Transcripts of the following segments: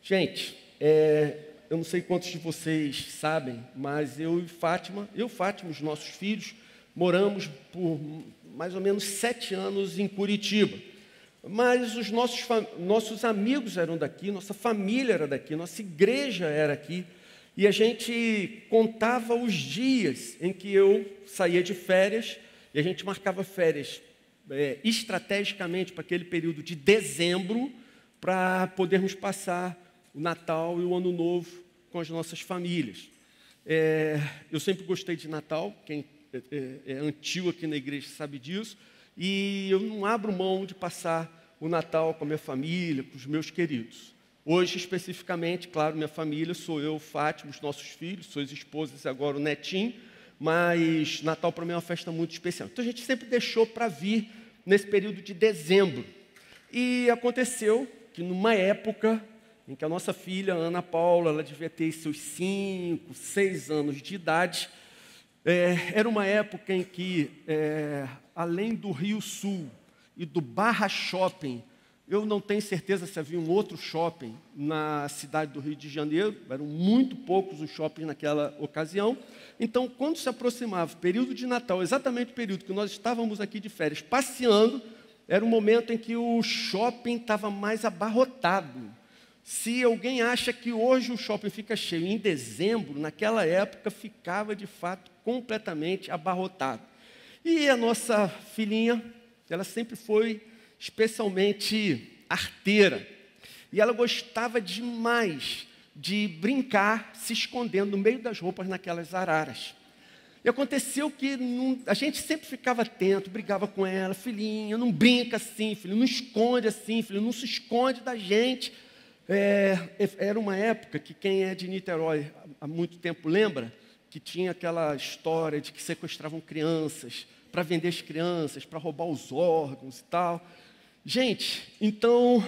Gente, eu não sei quantos de vocês sabem, mas eu e Fátima, os nossos filhos, moramos por mais ou menos 7 anos em Curitiba. Mas os nossos amigos eram daqui, nossa família era daqui, nossa igreja era aqui. E a gente contava os dias em que eu saía de férias, e a gente marcava férias estrategicamente para aquele período de dezembro, para podermos passar o Natal e o Ano Novo com as nossas famílias. Eu sempre gostei de Natal, quem é antigo aqui na igreja sabe disso, e eu não abro mão de passar o Natal com a minha família, com os meus queridos. Hoje, especificamente, claro, minha família, sou eu, Fátima, os nossos filhos, suas esposas e agora o netinho, mas Natal para mim é uma festa muito especial. Então a gente sempre deixou para vir nesse período de dezembro. E aconteceu que numa época em que a nossa filha, Ana Paula, ela devia ter seus 5, 6 anos de idade, era uma época em que, além do Rio Sul e do Barra Shopping, eu não tenho certeza se havia um outro shopping na cidade do Rio de Janeiro, eram muito poucos os shoppings naquela ocasião. Então, quando se aproximava o período de Natal, exatamente o período que nós estávamos aqui de férias, passeando, era um momento em que o shopping estava mais abarrotado. Se alguém acha que hoje o shopping fica cheio em dezembro, naquela época ficava, de fato, completamente abarrotado. E a nossa filhinha, ela sempre foi especialmente arteira. E ela gostava demais de brincar, se escondendo no meio das roupas naquelas araras. E aconteceu que a gente sempre ficava atento, brigava com ela, filhinha, não brinca assim, filho, não esconde assim, filho, não se esconde da gente. Era uma época que quem é de Niterói há muito tempo lembra que tinha aquela história de que sequestravam crianças para vender as crianças, para roubar os órgãos e tal. Gente, então,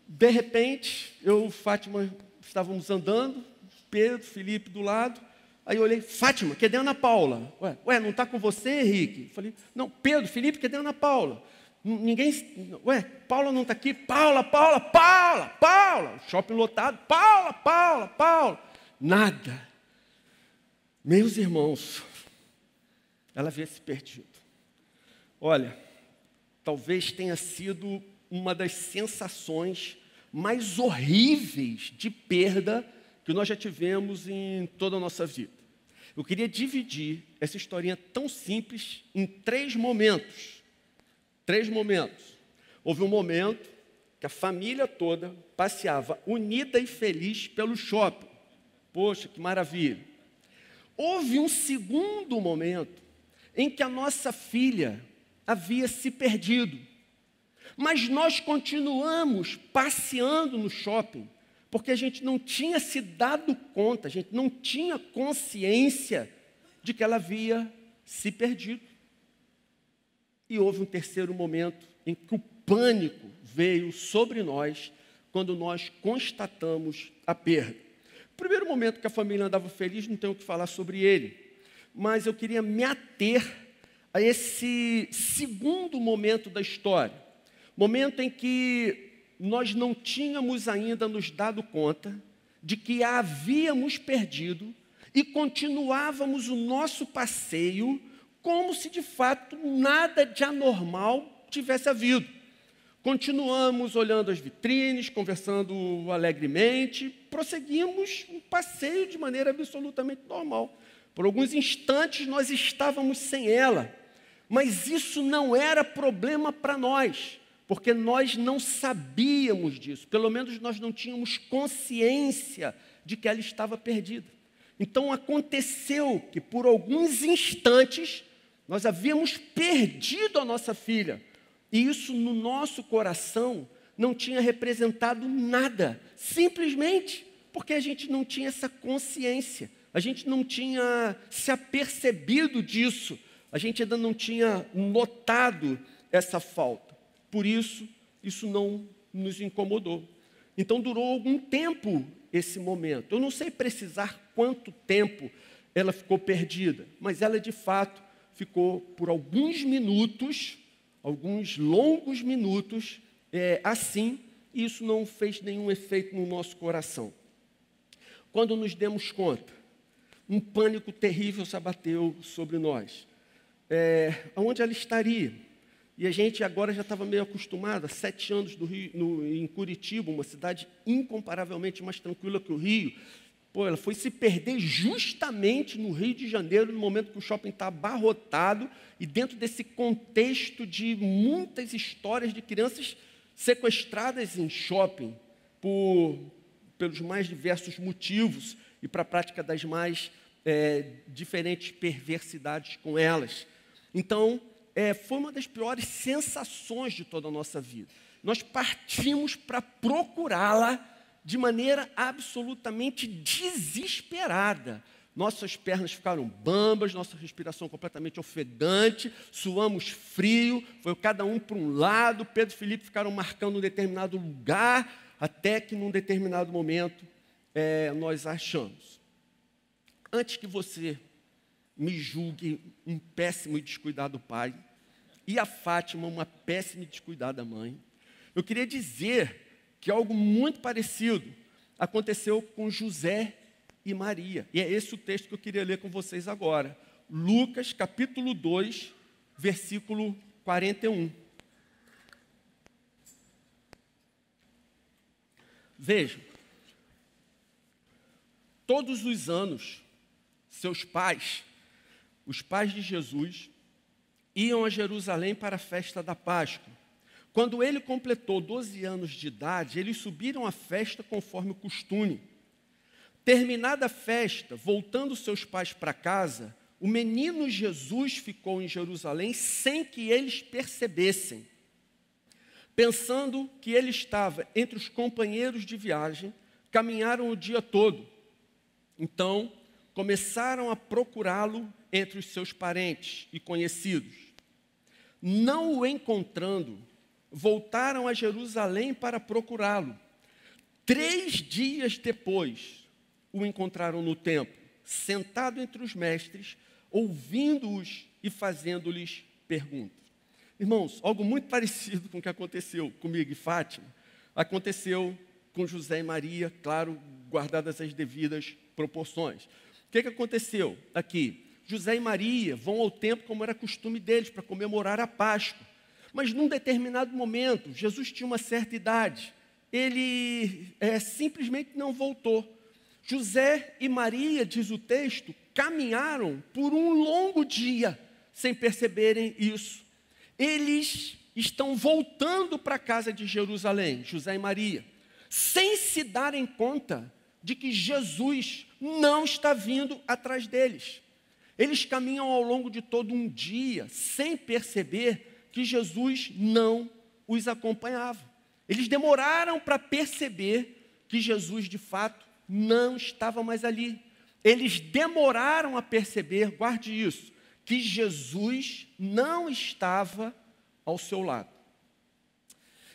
de repente, eu e Fátima estávamos andando, Pedro, Felipe do lado, aí eu olhei, Fátima, cadê a Ana Paula? Ué, não está com você, Henrique? Eu falei, não, Pedro, Felipe, cadê a Ana Paula? Ninguém, Paula não está aqui, Paula, shopping lotado, Paula, nada. Meus irmãos, ela havia se perdido. Olha, talvez tenha sido uma das sensações mais horríveis de perda que nós já tivemos em toda a nossa vida. Eu queria dividir essa historinha tão simples em 3 momentos. 3 momentos. Houve um momento que a família toda passeava unida e feliz pelo shopping. Poxa, que maravilha. Houve um segundo momento em que a nossa filha havia se perdido. Mas nós continuamos passeando no shopping, porque a gente não tinha se dado conta, a gente não tinha consciência de que ela havia se perdido. E houve um terceiro momento em que o pânico veio sobre nós, quando nós constatamos a perda. O primeiro momento que a família andava feliz, não tenho o que falar sobre ele, mas eu queria me ater a esse segundo momento da história. Momento em que nós não tínhamos ainda nos dado conta de que a havíamos perdido e continuávamos o nosso passeio como se de fato nada de anormal tivesse havido. Continuamos olhando as vitrines, conversando alegremente, prosseguimos um passeio de maneira absolutamente normal. Por alguns instantes nós estávamos sem ela, mas isso não era problema para nós, porque nós não sabíamos disso, pelo menos nós não tínhamos consciência de que ela estava perdida. Então aconteceu que por alguns instantes nós havíamos perdido a nossa filha, e isso no nosso coração não tinha representado nada, simplesmente porque a gente não tinha essa consciência, a gente não tinha se apercebido disso, a gente ainda não tinha notado essa falta. Por isso, isso não nos incomodou. Então, durou algum tempo esse momento. Eu não sei precisar quanto tempo ela ficou perdida, mas ela, de fato, ficou por alguns minutos, alguns longos minutos, assim, e isso não fez nenhum efeito no nosso coração. Quando nos demos conta, um pânico terrível se abateu sobre nós. Onde ela estaria? E a gente agora já estava meio acostumado, há 7 anos em Curitiba, uma cidade incomparavelmente mais tranquila que o Rio. Ela foi se perder justamente no Rio de Janeiro, no momento que o shopping está abarrotado, e dentro desse contexto de muitas histórias de crianças sequestradas em shopping, pelos mais diversos motivos, e para a prática das mais diferentes perversidades com elas. Então, foi uma das piores sensações de toda a nossa vida. Nós partimos para procurá-la de maneira absolutamente desesperada. Nossas pernas ficaram bambas, nossa respiração completamente ofegante, suamos frio, foi cada um para um lado, Pedro e Felipe ficaram marcando um determinado lugar, até que num determinado momento nós achamos. Antes que você me julgue um péssimo e descuidado pai, e a Fátima uma péssima e descuidada mãe, eu queria dizer que algo muito parecido aconteceu com José e Maria. E é esse o texto que eu queria ler com vocês agora. Lucas, capítulo 2, versículo 41. Vejam, todos os anos, seus pais, os pais de Jesus, iam a Jerusalém para a festa da Páscoa. Quando ele completou 12 anos de idade, eles subiram à festa conforme o costume. Terminada a festa, voltando seus pais para casa, o menino Jesus ficou em Jerusalém sem que eles percebessem. Pensando que ele estava entre os companheiros de viagem, caminharam o dia todo. Então, começaram a procurá-lo entre os seus parentes e conhecidos. Não o encontrando, voltaram a Jerusalém para procurá-lo. 3 dias depois, o encontraram no templo, sentado entre os mestres, ouvindo-os e fazendo-lhes perguntas. Irmãos, algo muito parecido com o que aconteceu comigo e Fátima, aconteceu com José e Maria, claro, guardadas as devidas proporções. O que aconteceu aqui? José e Maria vão ao templo como era costume deles, para comemorar a Páscoa. Mas num determinado momento, Jesus tinha uma certa idade, ele simplesmente não voltou. José e Maria, diz o texto, caminharam por um longo dia, sem perceberem isso. Eles estão voltando para a casa de Jerusalém, José e Maria, sem se darem conta de que Jesus não está vindo atrás deles. Eles caminham ao longo de todo um dia, sem perceber que Jesus não os acompanhava. Eles demoraram para perceber que Jesus, de fato, não estava mais ali. Eles demoraram a perceber, guarde isso, que Jesus não estava ao seu lado.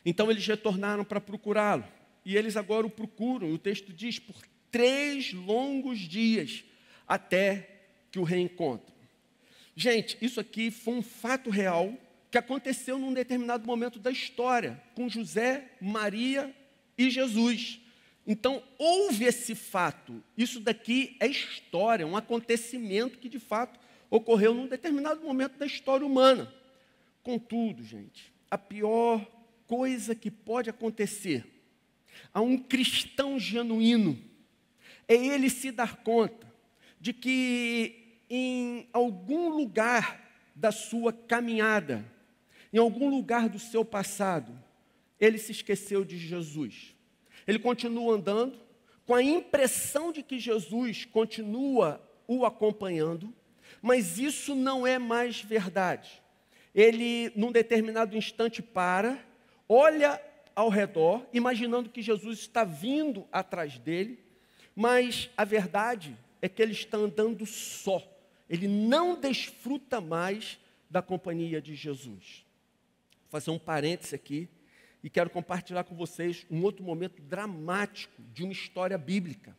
Então eles retornaram para procurá-lo. E eles agora o procuram. E o texto diz, por 3 longos dias, até que o reencontram. Gente, isso aqui foi um fato real que aconteceu num determinado momento da história, com José, Maria e Jesus. Então, houve esse fato. Isso daqui é história, um acontecimento que, de fato, ocorreu num determinado momento da história humana. Contudo, gente, a pior coisa que pode acontecer a um cristão genuíno é ele se dar conta de que em algum lugar da sua caminhada, em algum lugar do seu passado, ele se esqueceu de Jesus. Ele continua andando com a impressão de que Jesus continua o acompanhando, mas isso não é mais verdade. Ele, num determinado instante, olha ao redor, imaginando que Jesus está vindo atrás dele, mas a verdade é que ele está andando só. Ele não desfruta mais da companhia de Jesus. Vou fazer um parêntese aqui e quero compartilhar com vocês um outro momento dramático de uma história bíblica.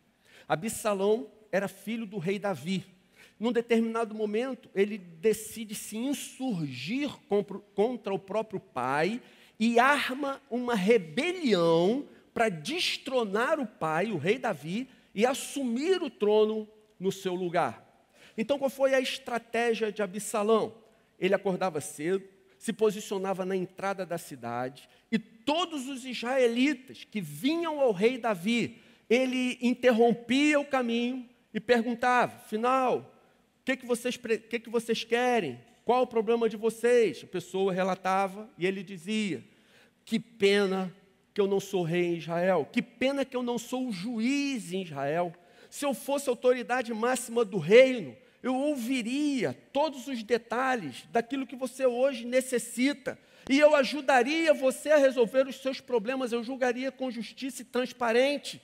Absalão era filho do rei Davi. Num determinado momento, ele decide se insurgir contra o próprio pai e arma uma rebelião para destronar o pai, o rei Davi, e assumir o trono no seu lugar. Então, qual foi a estratégia de Absalão? Ele acordava cedo, se posicionava na entrada da cidade, e todos os israelitas que vinham ao rei Davi, ele interrompia o caminho e perguntava, afinal, o que vocês querem? Qual o problema de vocês? A pessoa relatava e ele dizia, que pena que eu não sou rei em Israel, que pena que eu não sou o juiz em Israel. Se eu fosse a autoridade máxima do reino, eu ouviria todos os detalhes daquilo que você hoje necessita, e eu ajudaria você a resolver os seus problemas, eu julgaria com justiça e transparência.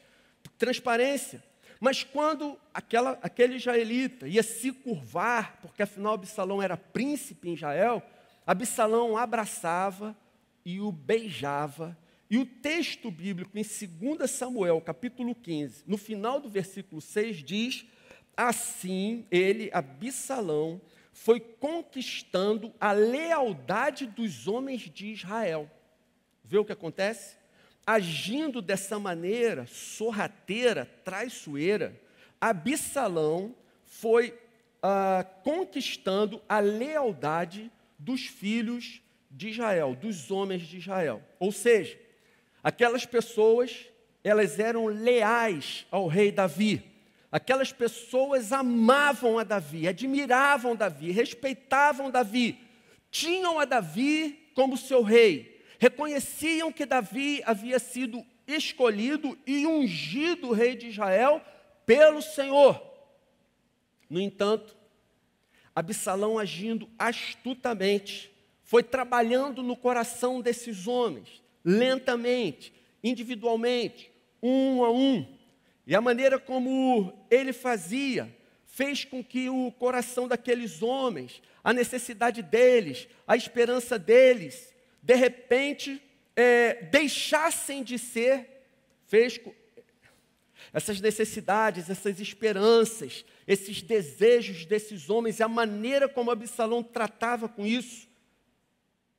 Mas quando aquele israelita ia se curvar, porque afinal Absalão era príncipe em Israel, Absalão abraçava e o beijava. E o texto bíblico em 2 Samuel, capítulo 15, no final do versículo 6, diz, assim ele, Absalão, foi conquistando a lealdade dos homens de Israel. Vê o que acontece? Agindo dessa maneira sorrateira, traiçoeira, Absalão foi conquistando a lealdade dos filhos de Israel, dos homens de Israel. Ou seja, aquelas pessoas, elas eram leais ao rei Davi. Aquelas pessoas amavam a Davi, admiravam Davi, respeitavam Davi, tinham a Davi como seu rei. Reconheciam que Davi havia sido escolhido e ungido rei de Israel pelo Senhor. No entanto, Absalão, agindo astutamente, foi trabalhando no coração desses homens, lentamente, individualmente, um a um. E a maneira como ele fazia, fez com que o coração daqueles homens, a necessidade deles, a esperança deles, de repente, deixassem de ser, essas necessidades, essas esperanças, esses desejos desses homens, e a maneira como Absalão tratava com isso,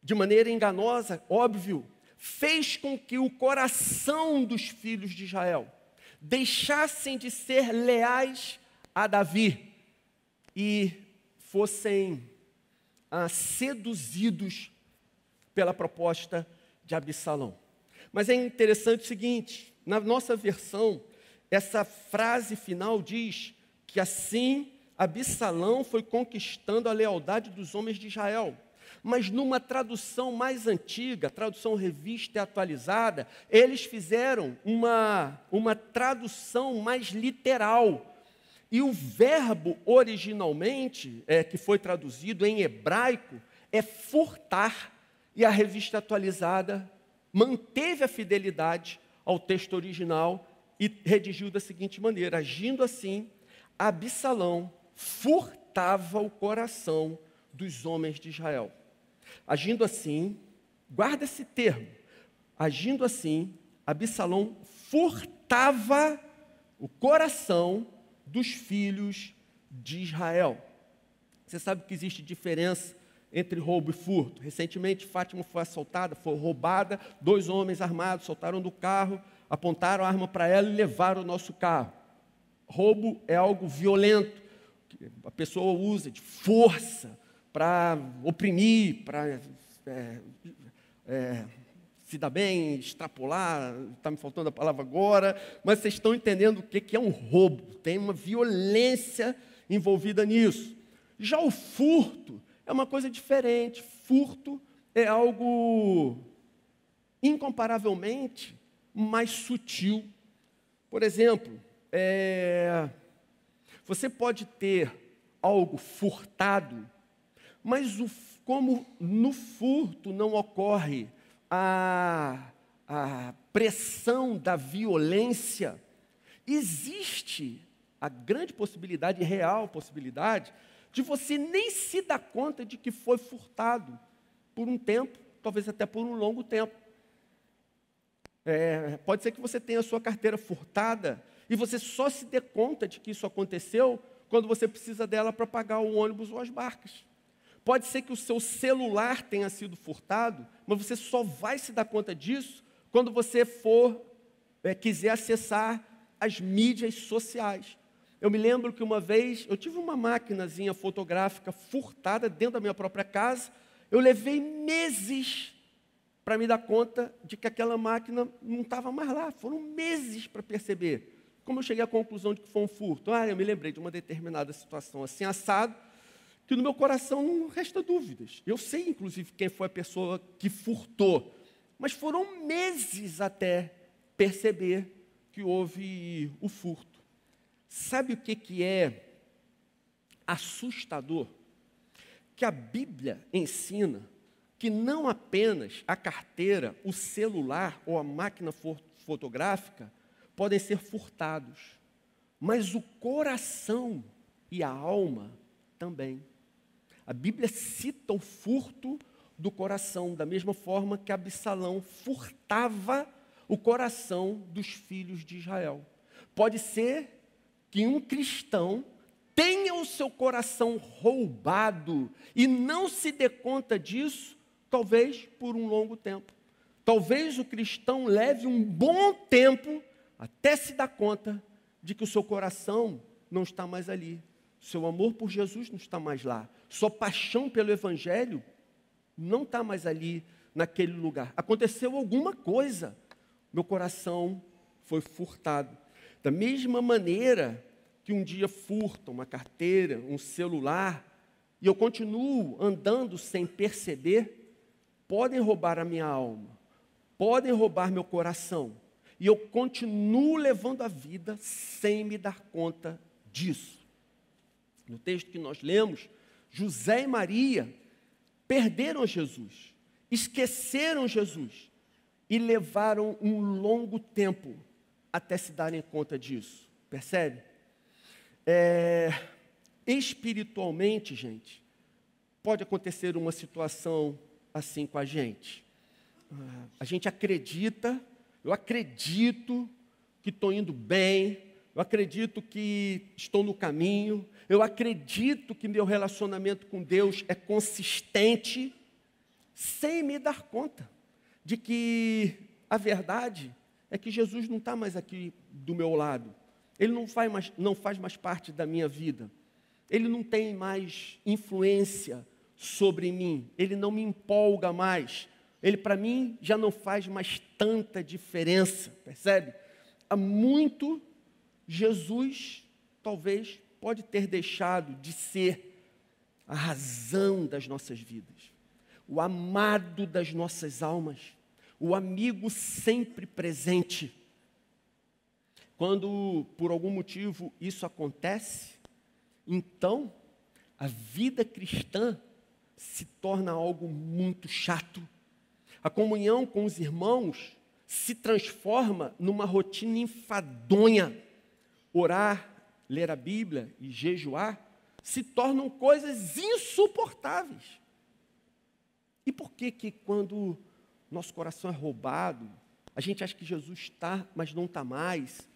de maneira enganosa, óbvio, fez com que o coração dos filhos de Israel deixassem de ser leais a Davi e fossem seduzidos pela proposta de Absalão. Mas é interessante o seguinte, na nossa versão, essa frase final diz que assim Absalão foi conquistando a lealdade dos homens de Israel. Mas numa tradução mais antiga, tradução revista e atualizada, eles fizeram uma tradução mais literal. E o verbo originalmente, que foi traduzido em hebraico, é furtar. E a revista atualizada manteve a fidelidade ao texto original e redigiu da seguinte maneira, agindo assim, Absalão furtava o coração dos homens de Israel. Agindo assim, guarda esse termo, agindo assim, Absalão furtava o coração dos filhos de Israel. Você sabe que existe diferença entre roubo e furto. Recentemente, Fátima foi assaltada, foi roubada, 2 homens armados soltaram do carro, apontaram a arma para ela e levaram o nosso carro. Roubo é algo violento, que a pessoa usa de força para oprimir, para se dar bem, extrapolar, está me faltando a palavra agora, mas vocês estão entendendo o que é um roubo, tem uma violência envolvida nisso. Já o furto é uma coisa diferente. Furto é algo incomparavelmente mais sutil. Por exemplo, você pode ter algo furtado, mas como no furto não ocorre a pressão da violência, existe a grande possibilidade, real possibilidade, de você nem se dar conta de que foi furtado por um tempo, talvez até por um longo tempo. Pode ser que você tenha a sua carteira furtada e você só se dê conta de que isso aconteceu quando você precisa dela para pagar o ônibus ou as barcas. Pode ser que o seu celular tenha sido furtado, mas você só vai se dar conta disso quando você quiser acessar as mídias sociais. Eu me lembro que uma vez eu tive uma maquinazinha fotográfica furtada dentro da minha própria casa. Eu levei meses para me dar conta de que aquela máquina não estava mais lá. Foram meses para perceber. Como eu cheguei à conclusão de que foi um furto? Eu me lembrei de uma determinada situação assim, assado, que no meu coração não resta dúvidas. Eu sei, inclusive, quem foi a pessoa que furtou. Mas foram meses até perceber que houve o furto. Sabe o que é assustador? Que a Bíblia ensina que não apenas a carteira, o celular ou a máquina fotográfica podem ser furtados, mas o coração e a alma também. A Bíblia cita o furto do coração, da mesma forma que Absalão furtava o coração dos filhos de Israel. Pode ser que um cristão tenha o seu coração roubado e não se dê conta disso, talvez por um longo tempo. Talvez o cristão leve um bom tempo até se dar conta de que o seu coração não está mais ali. Seu amor por Jesus não está mais lá. Sua paixão pelo Evangelho não está mais ali, naquele lugar. Aconteceu alguma coisa. Meu coração foi furtado. Da mesma maneira que um dia furtam uma carteira, um celular, e eu continuo andando sem perceber, podem roubar a minha alma, podem roubar meu coração, e eu continuo levando a vida sem me dar conta disso. No texto que nós lemos, José e Maria perderam Jesus, esqueceram Jesus e levaram um longo tempo até se darem conta disso. Percebe? Espiritualmente, gente, pode acontecer uma situação assim com a gente. A gente acredita, eu acredito que estou indo bem, eu acredito que estou no caminho, eu acredito que meu relacionamento com Deus é consistente, sem me dar conta de que a verdade é que Jesus não está mais aqui do meu lado. Ele não faz mais parte da minha vida. Ele não tem mais influência sobre mim. Ele não me empolga mais. Ele, para mim, já não faz mais tanta diferença. Percebe? Há muito, Jesus, talvez, pode ter deixado de ser a razão das nossas vidas. O amado das nossas almas. O amigo sempre presente. Quando, por algum motivo, isso acontece, então, a vida cristã se torna algo muito chato. A comunhão com os irmãos se transforma numa rotina enfadonha. Orar, ler a Bíblia e jejuar se tornam coisas insuportáveis. E por que quando nosso coração é roubado, a gente acha que Jesus está, mas não está mais?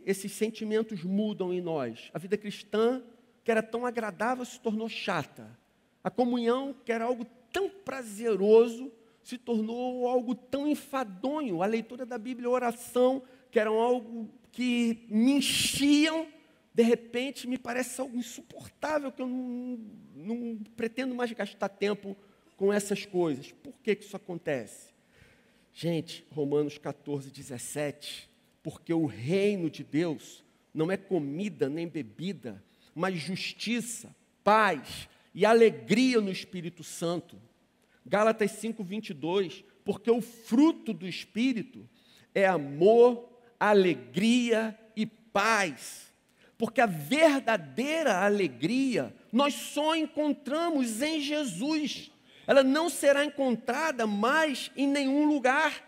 Esses sentimentos mudam em nós. A vida cristã, que era tão agradável, se tornou chata. A comunhão, que era algo tão prazeroso, se tornou algo tão enfadonho. A leitura da Bíblia e a oração, que eram algo que me enchiam, de repente me parece algo insuportável, que eu não pretendo mais gastar tempo com essas coisas. Por que isso acontece? Gente, Romanos 14, 17... Porque o reino de Deus não é comida nem bebida, mas justiça, paz e alegria no Espírito Santo. Gálatas 5, 22. Porque o fruto do Espírito é amor, alegria e paz. Porque a verdadeira alegria nós só encontramos em Jesus. Ela não será encontrada mais em nenhum lugar.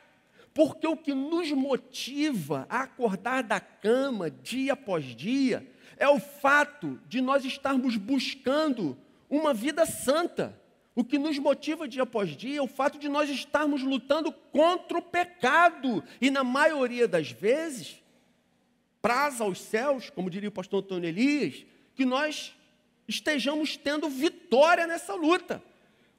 Porque o que nos motiva a acordar da cama dia após dia é o fato de nós estarmos buscando uma vida santa. O que nos motiva dia após dia é o fato de nós estarmos lutando contra o pecado. E na maioria das vezes, praza aos céus, como diria o pastor Antônio Elias, que nós estejamos tendo vitória nessa luta.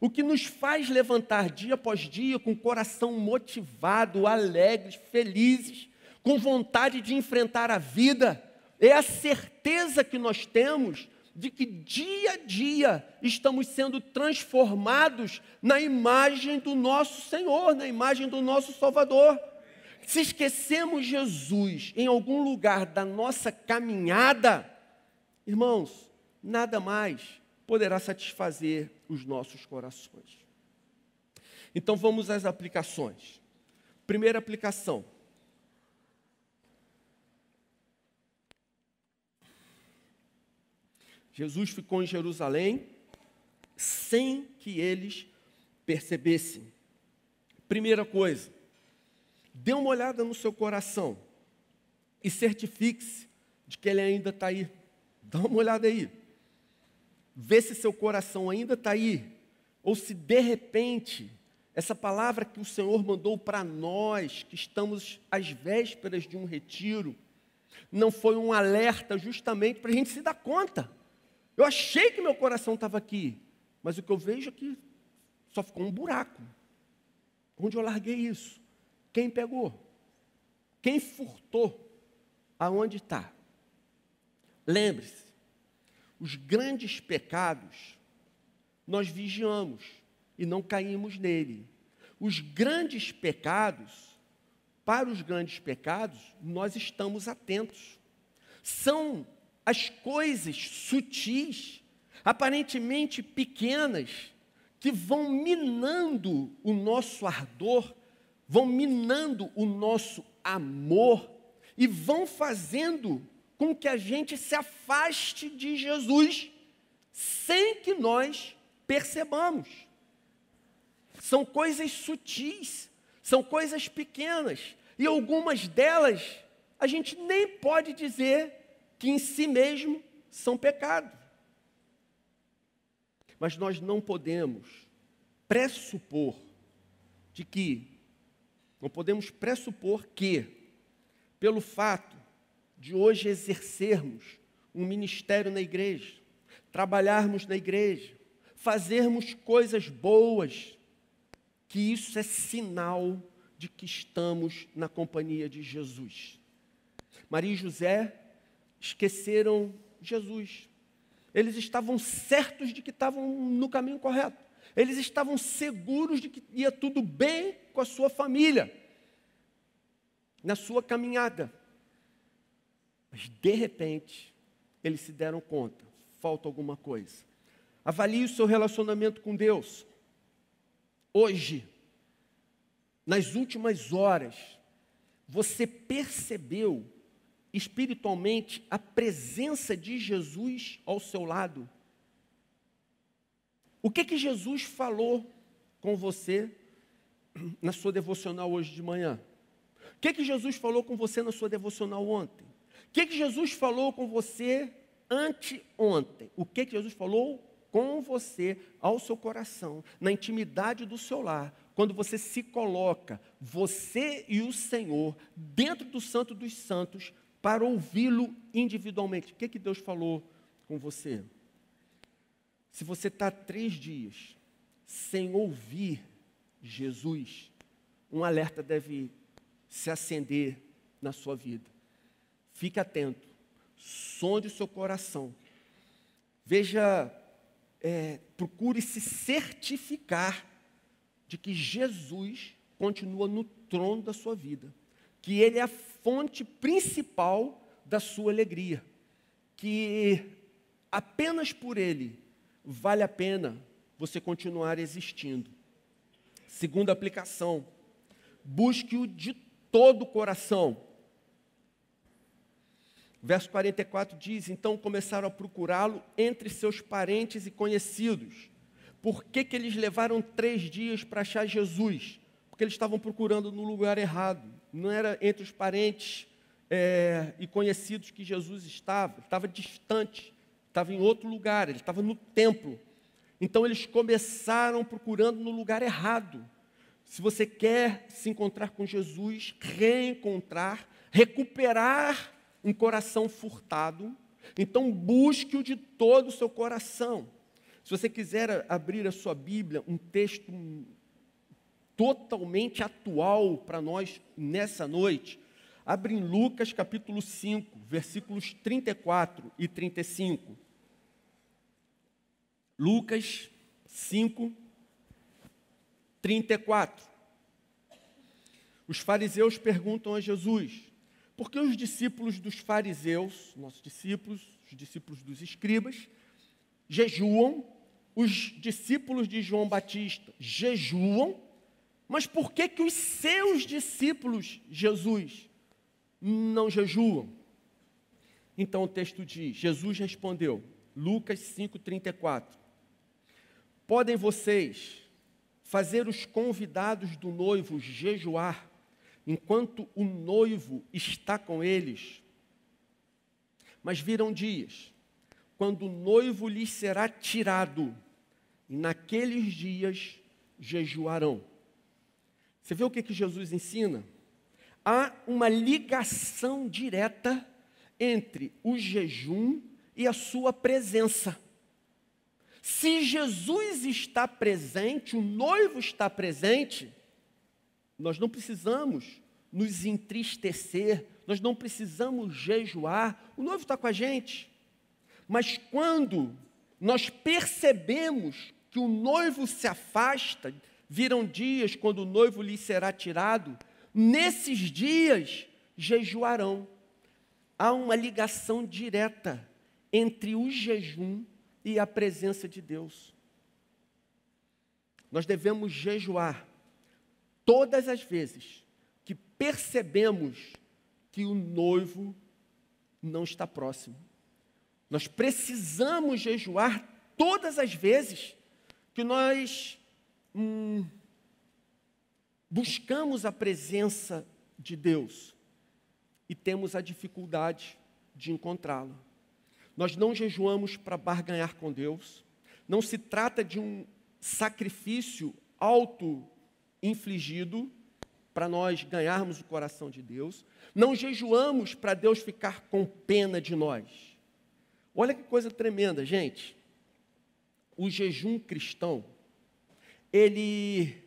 O que nos faz levantar dia após dia com o coração motivado, alegres, felizes, com vontade de enfrentar a vida, é a certeza que nós temos de que dia a dia estamos sendo transformados na imagem do nosso Senhor, na imagem do nosso Salvador. Se esquecemos Jesus em algum lugar da nossa caminhada, irmãos, nada mais poderá satisfazer os nossos corações. Então vamos às aplicações. Primeira aplicação. Jesus ficou em Jerusalém sem que eles percebessem. Primeira coisa, dê uma olhada no seu coração e certifique-se de que ele ainda está aí. Dá uma olhada aí. Vê se seu coração ainda está aí, ou se de repente, essa palavra que o Senhor mandou para nós, que estamos às vésperas de um retiro, não foi um alerta justamente para a gente se dar conta. Eu achei que meu coração estava aqui, mas o que eu vejo aqui só ficou um buraco. Onde eu larguei isso? Quem pegou? Quem furtou? Aonde está? Lembre-se, os grandes pecados, nós vigiamos e não caímos nele. Os grandes pecados, para os grandes pecados, nós estamos atentos. São as coisas sutis, aparentemente pequenas, que vão minando o nosso ardor, vão minando o nosso amor e vão fazendo com que a gente se afaste de Jesus, sem que nós percebamos. São coisas sutis, são coisas pequenas, e algumas delas a gente nem pode dizer que em si mesmo são pecado. Mas nós não podemos pressupor que, pelo fato de hoje exercermos um ministério na igreja, trabalharmos na igreja, fazermos coisas boas, que isso é sinal de que estamos na companhia de Jesus. Maria e José esqueceram Jesus. Eles estavam certos de que estavam no caminho correto. Eles estavam seguros de que ia tudo bem com a sua família, na sua caminhada. Mas, de repente, eles se deram conta, falta alguma coisa. Avalie o seu relacionamento com Deus. Hoje, nas últimas horas, você percebeu espiritualmente a presença de Jesus ao seu lado? O que Jesus falou com você na sua devocional hoje de manhã? O que Jesus falou com você na sua devocional ontem? O que Jesus falou com você anteontem? O que Jesus falou com você, ao seu coração, na intimidade do seu lar, quando você se coloca, você e o Senhor, dentro do Santo dos Santos, para ouvi-lo individualmente? O que Deus falou com você? Se você está 3 dias sem ouvir Jesus, um alerta deve se acender na sua vida. Fique atento, sonde o seu coração, veja, procure se certificar de que Jesus continua no trono da sua vida, que Ele é a fonte principal da sua alegria, que apenas por Ele vale a pena você continuar existindo. Segunda aplicação, busque-o de todo o coração. Verso 44 diz: então começaram a procurá-lo entre seus parentes e conhecidos. Por que eles levaram 3 dias para achar Jesus? Porque eles estavam procurando no lugar errado. Não era entre os parentes e conhecidos que Jesus estava distante, estava em outro lugar, ele estava no templo. Então eles começaram procurando no lugar errado. Se você quer se encontrar com Jesus, reencontrar, recuperar um coração furtado, Então busque-o de todo o seu coração. Se você quiser abrir a sua Bíblia, um texto totalmente atual para nós nessa noite, abre em Lucas capítulo 5, versículos 34 e 35. Lucas 5, 34. Os fariseus perguntam a Jesus: por que os discípulos dos fariseus, nossos discípulos, os discípulos dos escribas, jejuam, os discípulos de João Batista jejuam, mas por que os seus discípulos, Jesus, não jejuam? Então o texto diz, Jesus respondeu, Lucas 5,34, podem vocês fazer os convidados do noivo jejuar, enquanto o noivo está com eles? Mas virão dias, quando o noivo lhes será tirado, e naqueles dias jejuarão. Você vê o que Jesus ensina? Há uma ligação direta entre o jejum e a sua presença. Se Jesus está presente, o noivo está presente, nós não precisamos nos entristecer, nós não precisamos jejuar, o noivo está com a gente. Mas quando nós percebemos que o noivo se afasta, virão dias quando o noivo lhe será tirado, nesses dias jejuarão. Há uma ligação direta entre o jejum e a presença de Deus. Nós devemos jejuar todas as vezes que percebemos que o noivo não está próximo. Nós precisamos jejuar todas as vezes que nós buscamos a presença de Deus e temos a dificuldade de encontrá-lo. Nós não jejuamos para barganhar com Deus, não se trata de um sacrifício auto-infligido para nós ganharmos o coração de Deus, não jejuamos para Deus ficar com pena de nós. Olha que coisa tremenda, gente. O jejum cristão, ele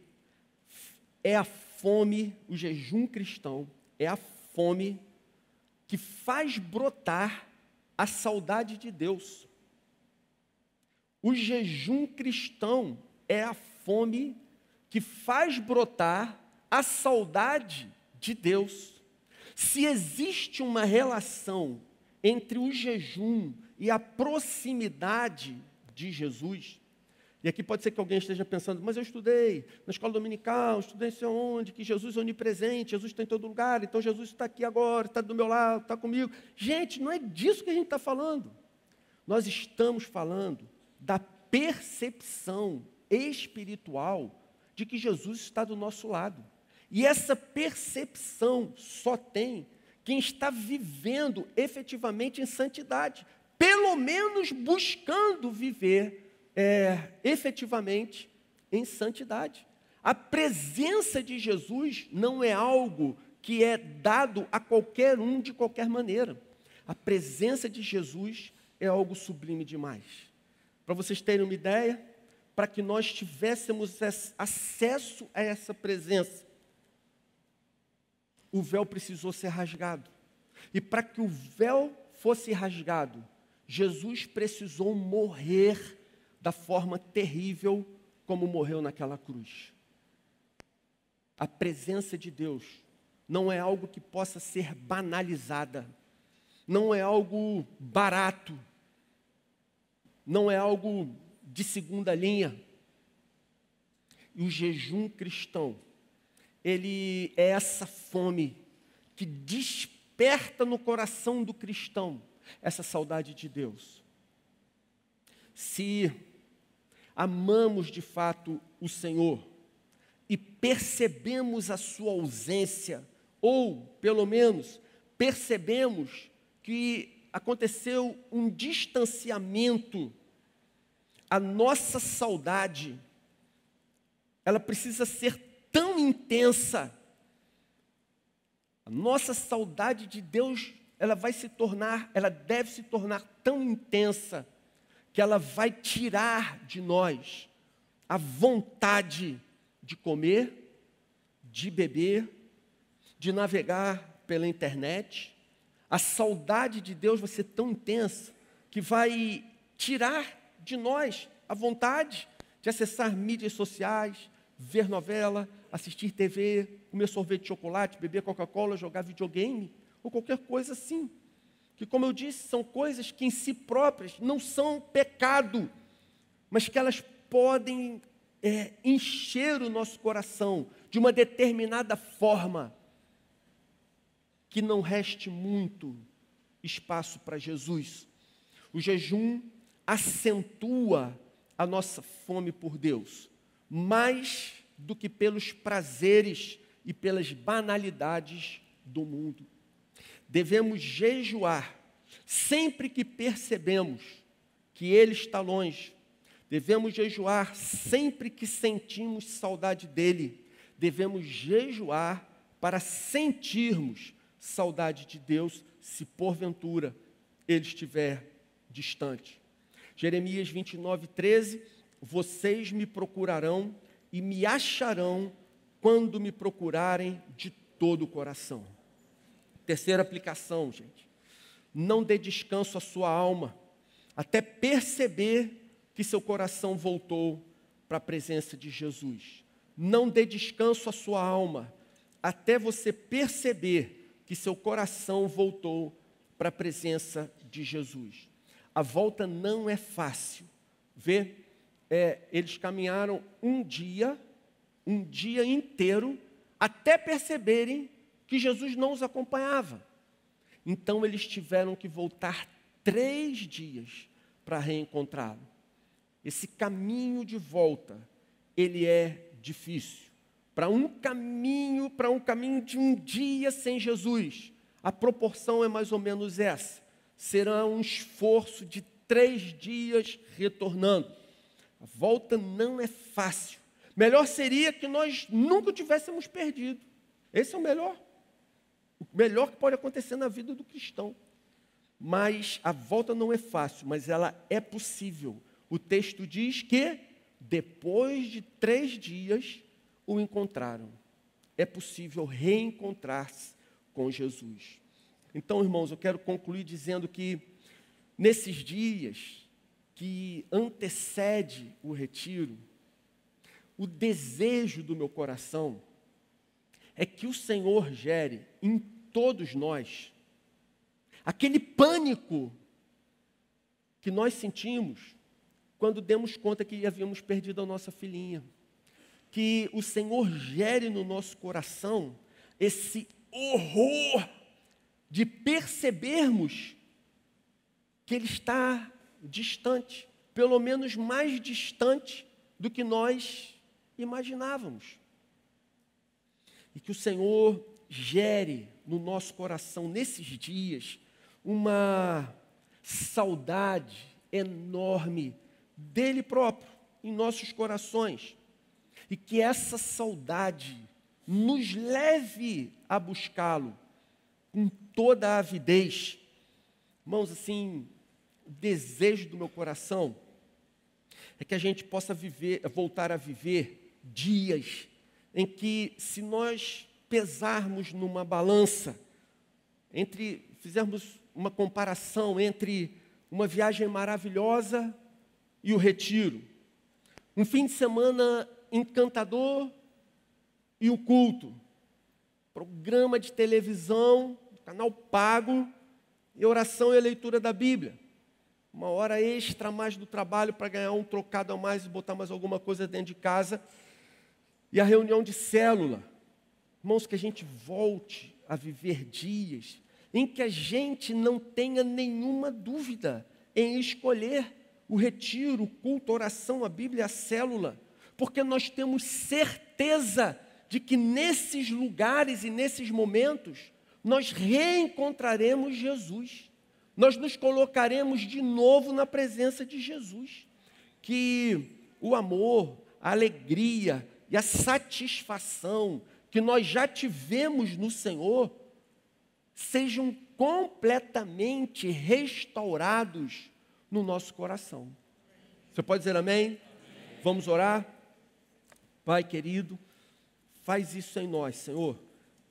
é a fome, o jejum cristão é a fome que faz brotar a saudade de Deus. O jejum cristão é a fome que faz brotar a saudade de Deus. Se existe uma relação entre o jejum e a proximidade de Jesus, e aqui pode ser que alguém esteja pensando, mas eu estudei na escola dominical, estudei não sei onde, que Jesus é onipresente, Jesus está em todo lugar, então Jesus está aqui agora, está do meu lado, está comigo. Gente, não é disso que a gente está falando. Nós estamos falando da percepção espiritual de que Jesus está do nosso lado. E essa percepção só tem quem está vivendo efetivamente em santidade, pelo menos buscando viver efetivamente em santidade. A presença de Jesus não é algo que é dado a qualquer um de qualquer maneira. A presença de Jesus é algo sublime demais. Para vocês terem uma ideia, para que nós tivéssemos acesso a essa presença, o véu precisou ser rasgado. E para que o véu fosse rasgado, Jesus precisou morrer da forma terrível como morreu naquela cruz. A presença de Deus não é algo que possa ser banalizada, não é algo barato, não é algo de segunda linha. E o jejum cristão, ele é essa fome que desperta no coração do cristão essa saudade de Deus. Se amamos de fato o Senhor e percebemos a sua ausência, ou pelo menos percebemos que aconteceu um distanciamento, a nossa saudade, ela precisa ser tão intensa. A nossa saudade de Deus, ela deve se tornar tão intensa que ela vai tirar de nós a vontade de comer, de beber, de navegar pela internet. A saudade de Deus vai ser tão intensa que vai tirar de nós a vontade de acessar mídias sociais, ver novela, assistir TV, comer sorvete de chocolate, beber Coca-Cola, jogar videogame, ou qualquer coisa assim. Que, como eu disse, são coisas que em si próprias não são pecado, mas que elas podem encher o nosso coração de uma determinada forma que não reste muito espaço para Jesus. O jejum acentua a nossa fome por Deus, mais do que pelos prazeres e pelas banalidades do mundo. Devemos jejuar sempre que percebemos que Ele está longe. Devemos jejuar sempre que sentimos saudade dEle. Devemos jejuar para sentirmos saudade de Deus, se porventura Ele estiver distante. Jeremias 29:13, vocês me procurarão e me acharão quando me procurarem de todo o coração. Terceira aplicação, gente. Não dê descanso à sua alma, até perceber que seu coração voltou para a presença de Jesus. Não dê descanso à sua alma, até você perceber que seu coração voltou para a presença de Jesus. A volta não é fácil. Vê? Eles caminharam um dia inteiro, até perceberem que Jesus não os acompanhava. Então eles tiveram que voltar 3 dias para reencontrá-lo. Esse caminho de volta, ele é difícil. Para um caminho de um dia sem Jesus, a proporção é mais ou menos essa. Será um esforço de 3 dias retornando. A volta não é fácil. Melhor seria que nós nunca tivéssemos perdido. Esse é o melhor. O melhor que pode acontecer na vida do cristão. Mas a volta não é fácil, mas ela é possível. O texto diz que depois de 3 dias o encontraram. É possível reencontrar-se com Jesus. Então, irmãos, eu quero concluir dizendo que nesses dias que antecede o retiro, o desejo do meu coração é que o Senhor gere em todos nós aquele pânico que nós sentimos quando demos conta que havíamos perdido a nossa filhinha. Que o Senhor gere no nosso coração esse horror de percebermos que Ele está distante, pelo menos mais distante do que nós imaginávamos. E que o Senhor gere no nosso coração, nesses dias, uma saudade enorme dEle próprio, em nossos corações. E que essa saudade nos leve a buscá-lo com toda a avidez. Irmãos, assim, o desejo do meu coração é que a gente possa voltar a viver dias em que, se nós pesarmos numa balança, fizermos uma comparação entre uma viagem maravilhosa e o retiro, um fim de semana encantador e o culto, programa de televisão, canal pago, e oração e a leitura da Bíblia. 1 hora extra a mais do trabalho para ganhar um trocado a mais e botar mais alguma coisa dentro de casa. E a reunião de célula. Irmãos, que a gente volte a viver dias em que a gente não tenha nenhuma dúvida em escolher o retiro, o culto, a oração, a Bíblia, a célula. Porque nós temos certeza de que nesses lugares e nesses momentos, nós reencontraremos Jesus. Nós nos colocaremos de novo na presença de Jesus. Que o amor, a alegria e a satisfação que nós já tivemos no Senhor sejam completamente restaurados no nosso coração. Você pode dizer amém? Amém. Vamos orar? Pai querido, faz isso em nós, Senhor.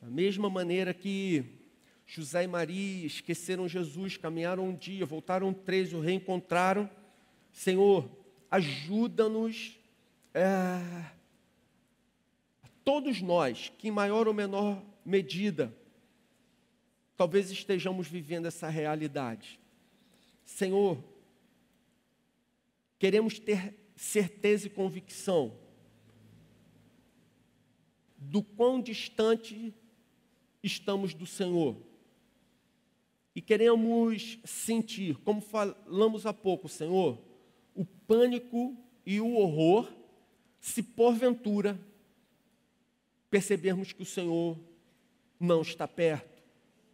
Da mesma maneira que José e Maria esqueceram Jesus, caminharam um dia, voltaram 3, o reencontraram. Senhor, ajuda-nos, todos nós, que em maior ou menor medida, talvez estejamos vivendo essa realidade. Senhor, queremos ter certeza e convicção do quão distante estamos do Senhor. E queremos sentir, como falamos há pouco, Senhor, o pânico e o horror, se porventura percebermos que o Senhor não está perto,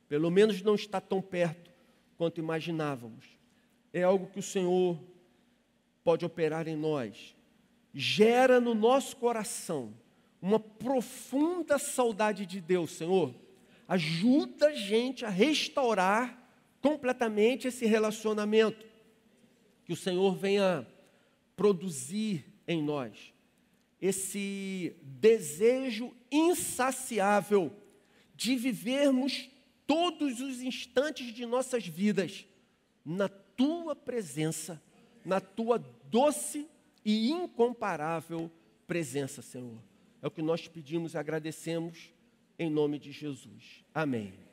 pelo menos não está tão perto quanto imaginávamos. É algo que o Senhor pode operar em nós. Gera no nosso coração uma profunda saudade de Deus, Senhor. Ajuda a gente a restaurar completamente esse relacionamento. Que o Senhor venha produzir em nós esse desejo insaciável de vivermos todos os instantes de nossas vidas na Tua presença, na Tua doce e incomparável presença, Senhor. É o que nós pedimos e agradecemos em nome de Jesus. Amém.